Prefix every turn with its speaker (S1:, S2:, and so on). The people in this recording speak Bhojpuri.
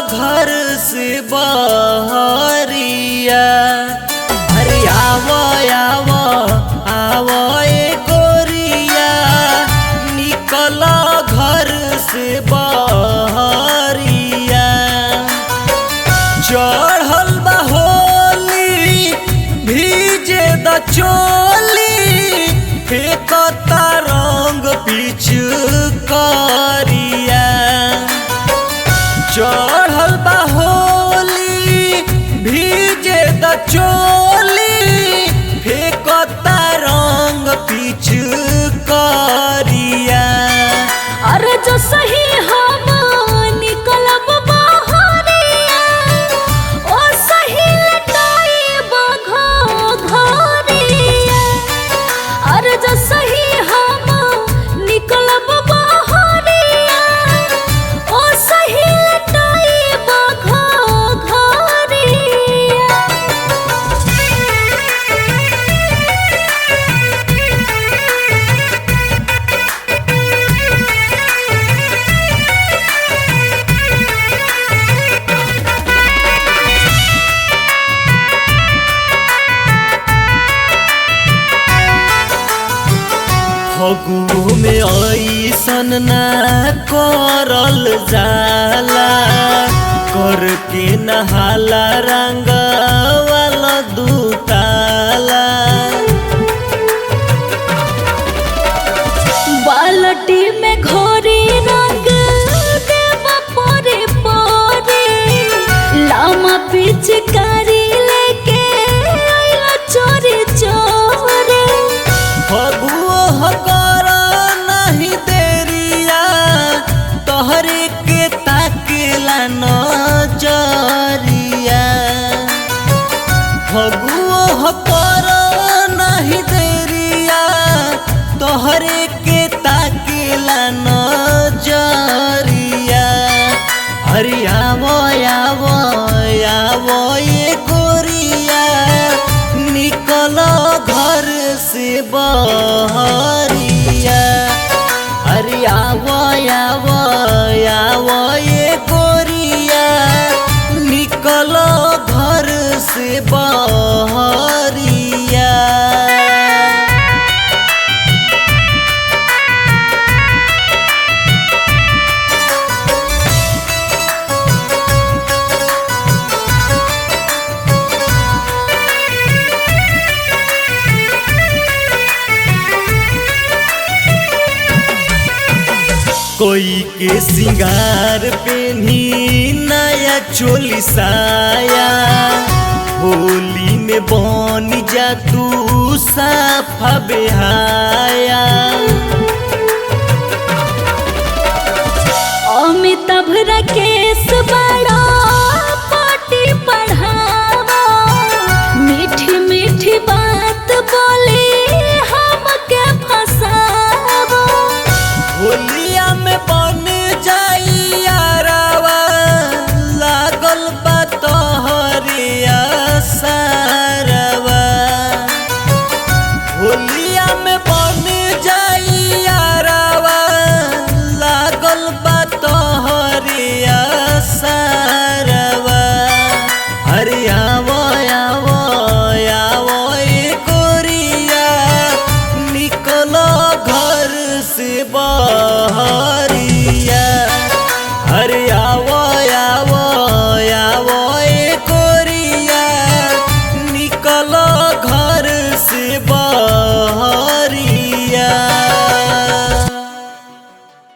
S1: घर से बहरिया। अरे आवो आवो आवो ए गोरिया, निकल घर से बहरिया। चढ़ल बा होली भीजे द चोली, फेंकता रंग पिचकारिया। चढ़ल बा होली भीजे द चोली, फेंकता रंग पिचकारिया।
S2: अरे जो सही हम निकलब बहरिया, ओ सही लटाइब घरिया। अरे जो सही हम निकलब बहरिया, ओ सही लटाइब घरिया।
S1: फगुओ में ऐसन ना करल जाला, करके नहाला रंग वाला दुताला।
S2: बाल्टी में घोरी रंग देव परे परे, लामा पिचकारी लेके आइला चोरी चोरे।
S1: फगुओ कर नहीं देरिया, तोहरे के ताकेला नजरिया। फगुओ कर नहीं देरिया, तोहरे के ताकेला नजरिया। अरे आवो आवो आवो ये गोरिया, निकल घर से बहरिया। अरे आवो आवो आवो ये गोरिया, निकल घर से बहरिया। कोई के सिंगार पेनी नया चोली साया, होली में बन जा तू साफा बेहाया।
S2: अमिताभ राकेश बा